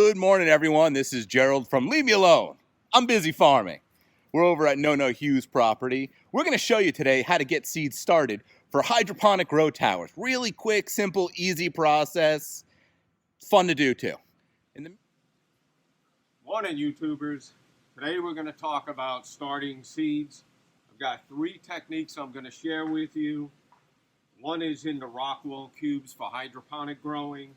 Good morning, everyone. This is Gerald from Leave Me Alone. I'm busy farming. We're over at No Hughes property. We're going to show you today how to get seeds started for hydroponic grow towers. Really quick, simple, easy process. Fun to do too. Morning, YouTubers. Today we're going to talk about starting seeds. I've got 3 techniques I'm going to share with you. One is in the Rockwell cubes for hydroponic growing.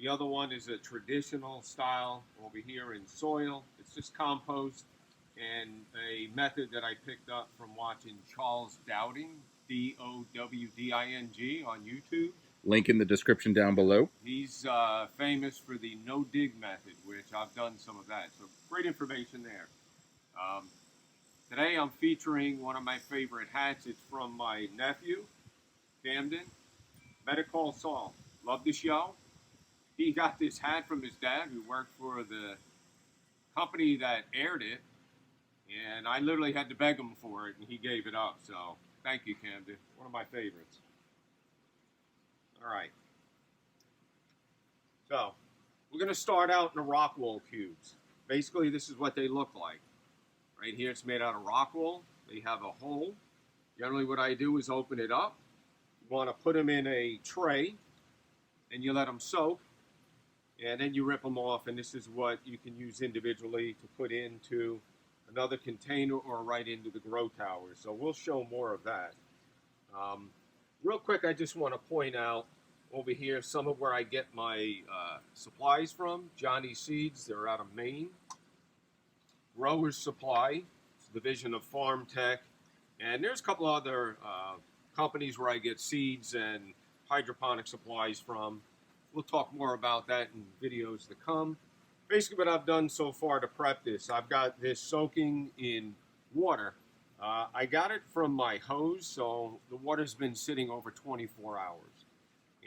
The other one is a traditional style over here in soil. It's just compost, and a method that I picked up from watching Charles Dowding, D-O-W-D-I-N-G, on YouTube. Link in the description down below. He's famous for the no-dig method, which I've done some of that. So great information there. Today I'm featuring one of my favorite hats. It's from my nephew, Camden. Medical Saul. Love the show. He got this hat from his dad, who worked for the company that aired it, and I literally had to beg him for it, and he gave it up. So thank you, Camden. One of my favorites. All right. So we're going to start out in the Rockwell cubes. Basically, this is what they look like. Right here, it's made out of Rockwell. They have a hole. Generally, what I do is open it up. You want to put them in a tray, and you let them soak. And then you rip them off, and this is what you can use individually to put into another container or right into the grow tower. So we'll show more of that. Real quick, I just want to point out over here some of where I get my supplies from. Johnny Seeds, they're out of Maine. Growers Supply, it's a division of Farm Tech. And there's a couple other companies where I get seeds and hydroponic supplies from. We'll talk more about that in videos to come. Basically what I've done so far to prep this, I've got this soaking in water. I got it from my hose, so the water's been sitting over 24 hours.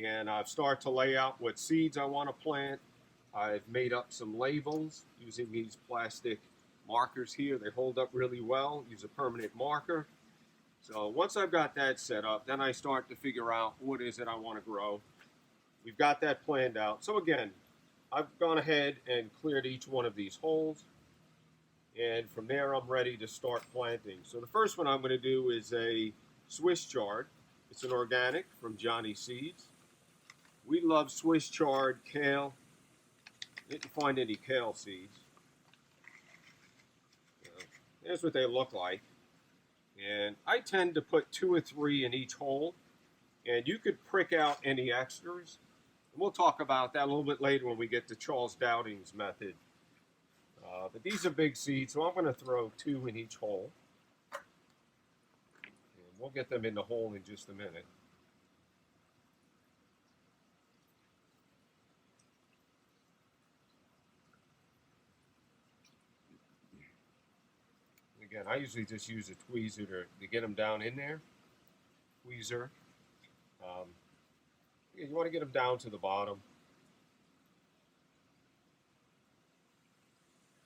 And I've started to lay out what seeds I want to plant. I've made up some labels using these plastic markers here. They hold up really well. Use a permanent marker. So once I've got that set up, then I start to figure out what is it I want to grow. We've got that planned out. So again, I've gone ahead and cleared each one of these holes. And from there, I'm ready to start planting. So the first one I'm going to do is a Swiss chard. It's an organic from Johnny Seeds. We love Swiss chard, kale. Didn't find any kale seeds. Here's what they look like. And I tend to put 2 or 3 in each hole. And you could prick out any extras. And we'll talk about that a little bit later when we get to Charles Dowding's method. But these are big seeds, so I'm going to throw 2 in each hole. And we'll get them in the hole in just a minute. Again, I usually just use a tweezer to get them down in there. Tweezer. You want to get them down to the bottom.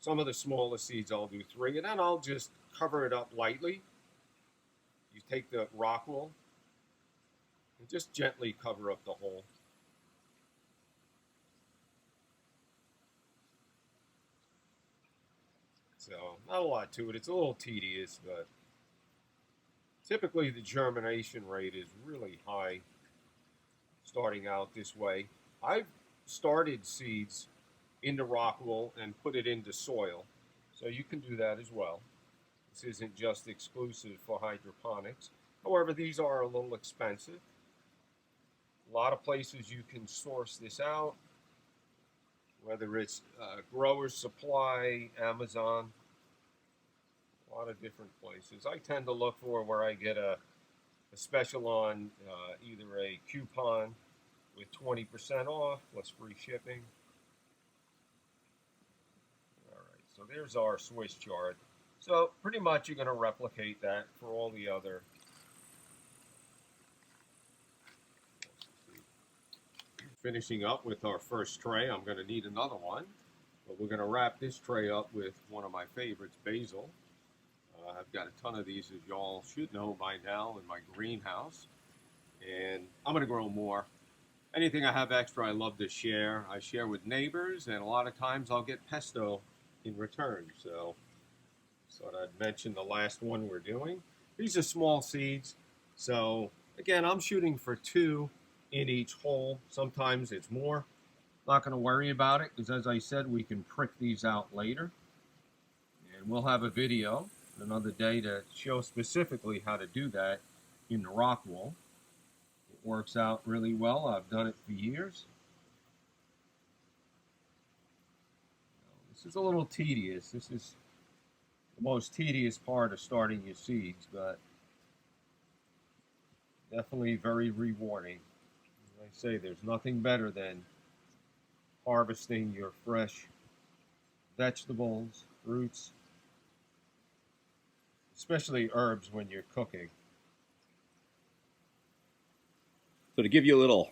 Some of the smaller seeds I'll do 3, and then I'll just cover it up lightly. You take the Rockwell and just gently cover up the hole. So, not a lot to it. It's a little tedious, but typically the germination rate is really high starting out this way. I've started seeds into Rockwell and put it into soil, so you can do that as well. This isn't just exclusive for hydroponics. However, these are a little expensive. A lot of places you can source this out, whether it's Growers Supply, Amazon, a lot of different places. I tend to look for where I get a special on either a coupon with 20% off plus free shipping. All right, so there's our Swiss chard. So pretty much you're going to replicate that for all the other. Finishing up with our first tray, I'm going to need another one, but we're going to wrap this tray up with one of my favorites, basil. I've got a ton of these, as y'all should know by now, in my greenhouse, and I'm going to grow more. anything I have extra, I love to share. I share with neighbors, and a lot of times I'll get pesto in return. So thought I'd mention the last one we're doing. These are small seeds. So again, I'm shooting for 2 in each hole. Sometimes it's more. Not going to worry about it because, as I said, we can prick these out later. And we'll have a video another day to show specifically how to do that in the rock wool. It works out really well. I've done it for years. This is a little tedious. This is the most tedious part of starting your seeds, but definitely very rewarding. As I say, there's nothing better than harvesting your fresh vegetables, fruits, especially herbs when you're cooking. So to give you a little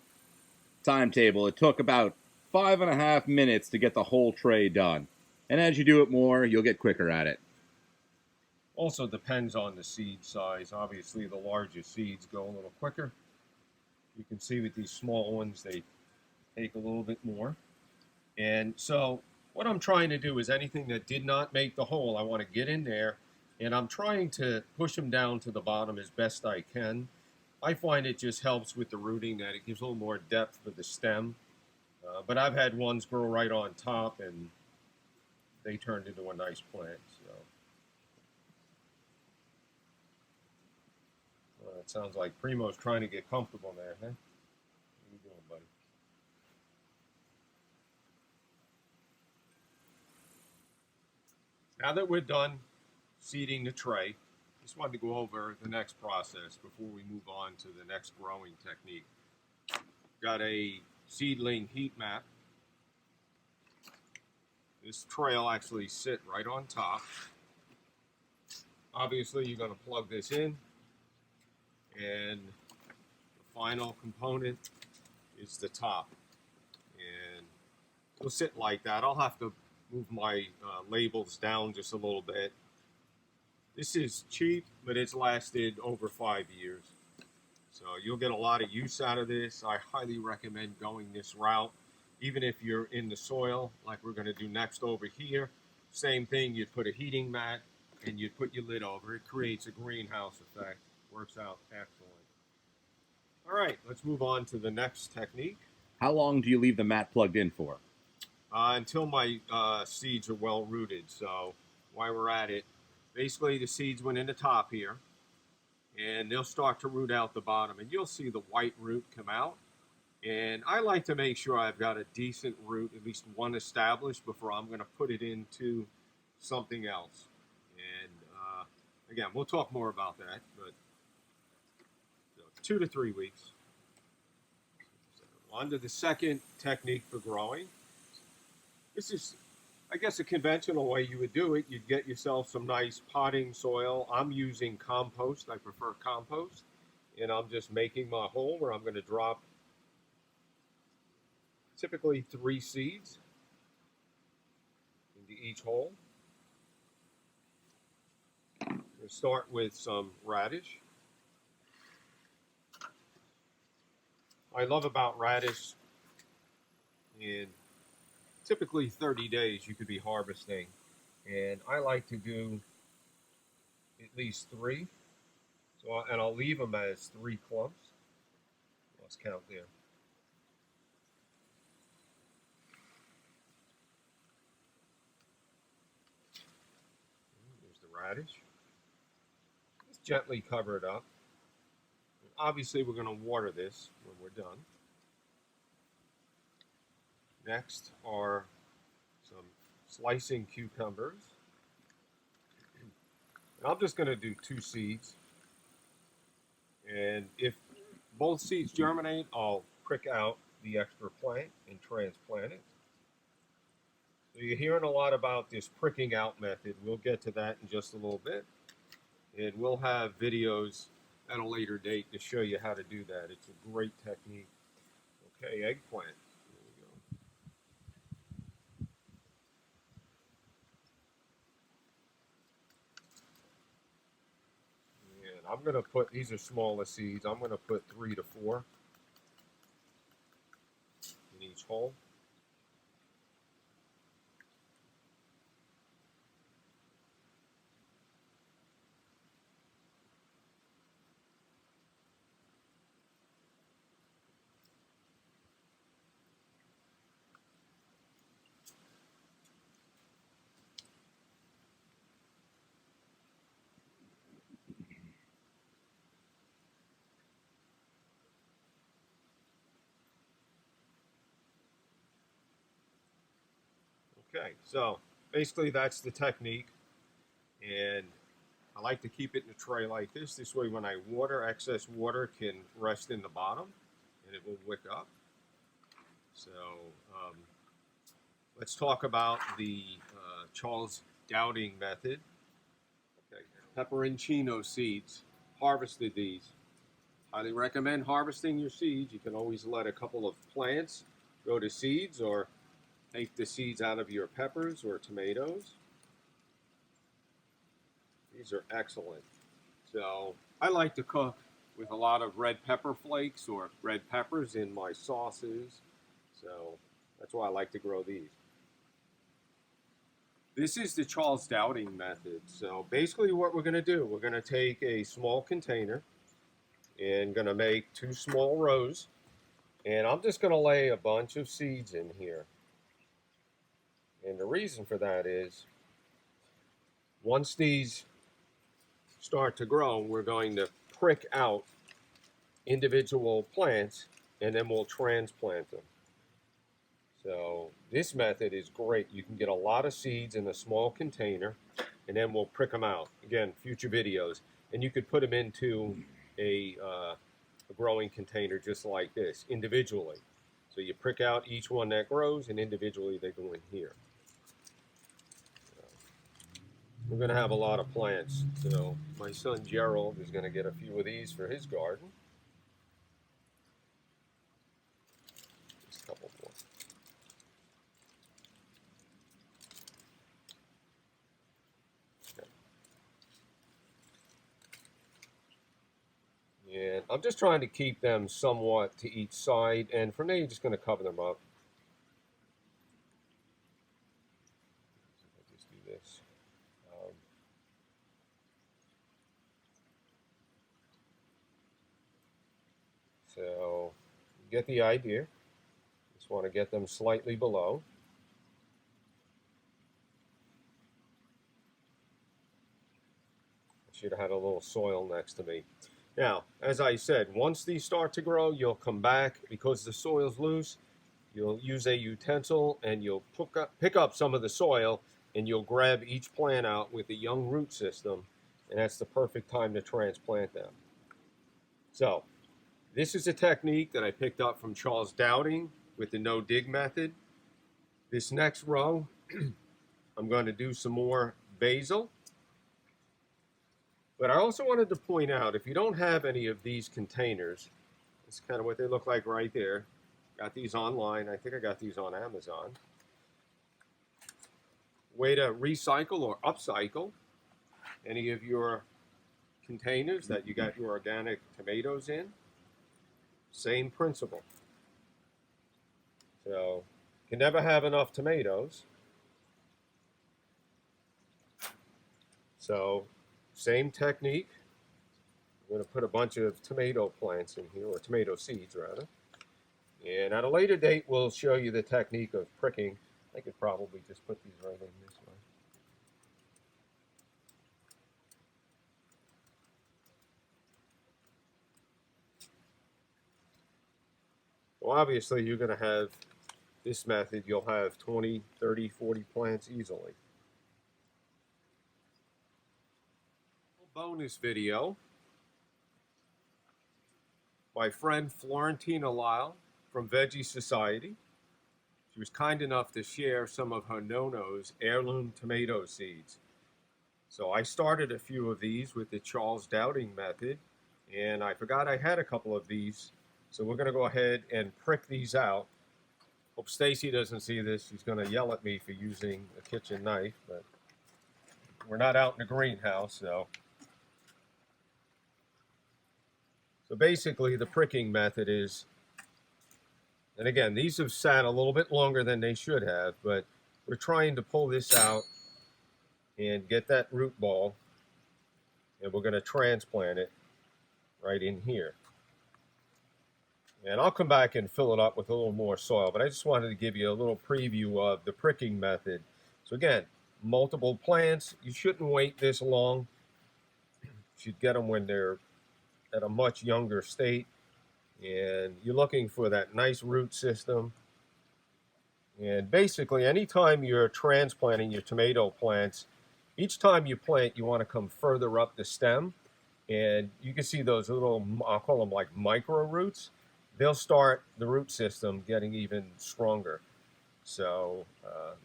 timetable, it took about 5.5 minutes to get the whole tray done. And as you do it more, you'll get quicker at it. Also depends on the seed size. Obviously, the larger seeds go a little quicker. You can see with these small ones, they take a little bit more. And so what I'm trying to do is anything that did not make the hole, I want to get in there, and I'm trying to push them down to the bottom as best I can. I find it just helps with the rooting, that it gives a little more depth for the stem. But I've had ones grow right on top, and they turned into a nice plant. So it sounds like Primo's trying to get comfortable there, huh? What are you doing, buddy? Now that we're done seeding the tray, just wanted to go over the next process before we move on to the next growing technique. Got a seedling heat mat. This tray will actually sit right on top. Obviously, you're going to plug this in, and the final component is the top. And it'll sit like that. I'll have to move my labels down just a little bit. This is cheap, but it's lasted over 5 years. So you'll get a lot of use out of this. I highly recommend going this route. Even if you're in the soil, like we're going to do next over here, same thing, you'd put a heating mat and you'd put your lid over. It creates a greenhouse effect. Works out excellent. All right, let's move on to the next technique. How long do you leave the mat plugged in for? Until my seeds are well rooted. So while we're at it, basically the seeds went in the top here, and they'll start to root out the bottom, and you'll see the white root come out. And I like to make sure I've got a decent root, at least one established, before I'm going to put it into something else. And again, we'll talk more about that, but so 2 to 3 weeks. So on to the second technique for growing. This is, I guess, a conventional way you would do it. You'd get yourself some nice potting soil. I'm using compost. I prefer compost. And I'm just making my hole where I'm going to drop typically 3 seeds into each hole. I'm going to start with some radish. I love about radish, in typically 30 days you could be harvesting. And I like to do at least 3. So, and I'll leave them as 3 clumps. Let's count there. There's the radish. Just gently cover it up. Obviously, we're going to water this when we're done. Next are some slicing cucumbers. And I'm just going to do 2 seeds. And if both seeds germinate, I'll prick out the extra plant and transplant it. So you're hearing a lot about this pricking out method. We'll get to that in just a little bit. And we'll have videos at a later date to show you how to do that. It's a great technique. Okay, eggplant. And I'm going to put, these are smaller seeds, I'm going to put 3 to 4. hole. Okay, so basically that's the technique, and I like to keep it in a tray like this. This way when I water, excess water can rest in the bottom and it will wick up. So let's talk about the Charles Dowding method. Okay, pepperoncino seeds, harvested these. Highly recommend harvesting your seeds. You can always let a couple of plants go to seeds, or take the seeds out of your peppers or tomatoes. These are excellent. So I like to cook with a lot of red pepper flakes or red peppers in my sauces. So that's why I like to grow these. This is the Charles Dowding method. So basically what we're going to do, we're going to take a small container and going to make 2 small rows. And I'm just going to lay a bunch of seeds in here. And the reason for that is, once these start to grow, we're going to prick out individual plants and then we'll transplant them. So this method is great. You can get a lot of seeds in a small container and then we'll prick them out. Again, future videos. And you could put them into a growing container just like this, individually. So you prick out each one that grows and individually they go in here. We're going to have a lot of plants. So my son Gerald is going to get a few of these for his garden. Just a couple more. Okay. And I'm just trying to keep them somewhat to each side, and from there you're just going to cover them up. Just do this. So you get the idea. Just want to get them slightly below. I should have had a little soil next to me. Now, as I said, once these start to grow, you'll come back. Because the soil's loose, you'll use a utensil and you'll pick up some of the soil and you'll grab each plant out with a young root system, and that's the perfect time to transplant them. So, this is a technique that I picked up from Charles Dowding with the no-dig method. This next row, I'm going to do some more basil. But I also wanted to point out, if you don't have any of these containers, it's kind of what they look like right there. Got these online. I think I got these on Amazon. Way to recycle or upcycle any of your containers that you got your organic tomatoes in. Same principle. So you can never have enough tomatoes. So same technique. I'm going to put a bunch of tomato plants in here, or tomato seeds rather. And at a later date, we'll show you the technique of pricking. I could probably just put these right in this way. Well, obviously, you're going to have this method. You'll have 20, 30, 40 plants easily. Bonus video. My friend Florentina Lyle from Veggie Society. She was kind enough to share some of her Nono's heirloom tomato seeds. So I started a few of these with the Charles Dowding method, and I forgot I had a couple of these. So we're going to go ahead and prick these out. Hope Stacy doesn't see this. She's going to yell at me for using a kitchen knife, but we're not out in the greenhouse, so. So basically the pricking method is And again, these have sat a little bit longer than they should have, but we're trying to pull this out and get that root ball, and we're going to transplant it right in here. And I'll come back and fill it up with a little more soil, but I just wanted to give you a little preview of the pricking method. So again, multiple plants. You shouldn't wait this long. You should get them when they're at a much younger state. And you're looking for that nice root system. And basically, anytime you're transplanting your tomato plants, each time you plant, you want to come further up the stem. And you can see those little, I'll call them like micro roots. They'll start the root system getting even stronger. So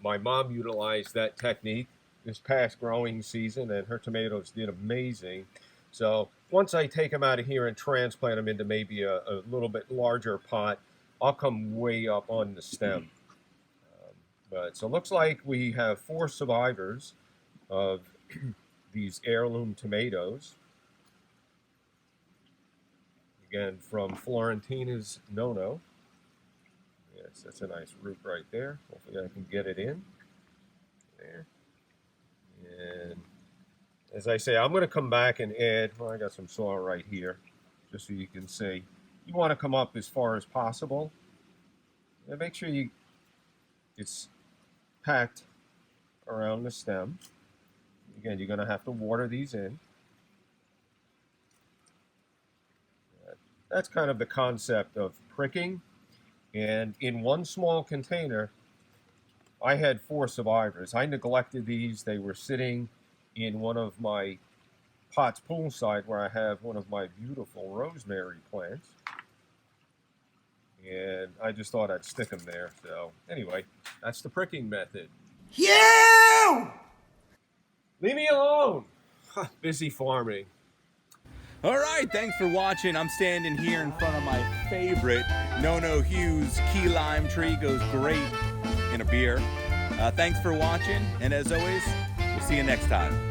my mom utilized that technique this past growing season, and her tomatoes did amazing. So once I take them out of here and transplant them into maybe a little bit larger pot, I'll come way up on the stem. So it looks like we have 4 survivors of these heirloom tomatoes. Again, from Florentina's No-No. Yes, that's a nice root right there. Hopefully I can get it in there. And as I say, I'm going to come back and add, well, I got some soil right here, just so you can see. You want to come up as far as possible. And make sure it's packed around the stem. Again, you're going to have to water these in. That's kind of the concept of pricking. And in one small container, I had 4 survivors. I neglected these. They were sitting in one of my pots poolside where I have one of my beautiful rosemary plants. And I just thought I'd stick them there. So anyway, that's the pricking method. Yeah! Leave me alone. Busy farming. All right, thanks for watching. I'm standing here in front of my favorite No-No Hughes key lime tree. Goes great in a beer. Thanks for watching, and as always, we'll see you next time.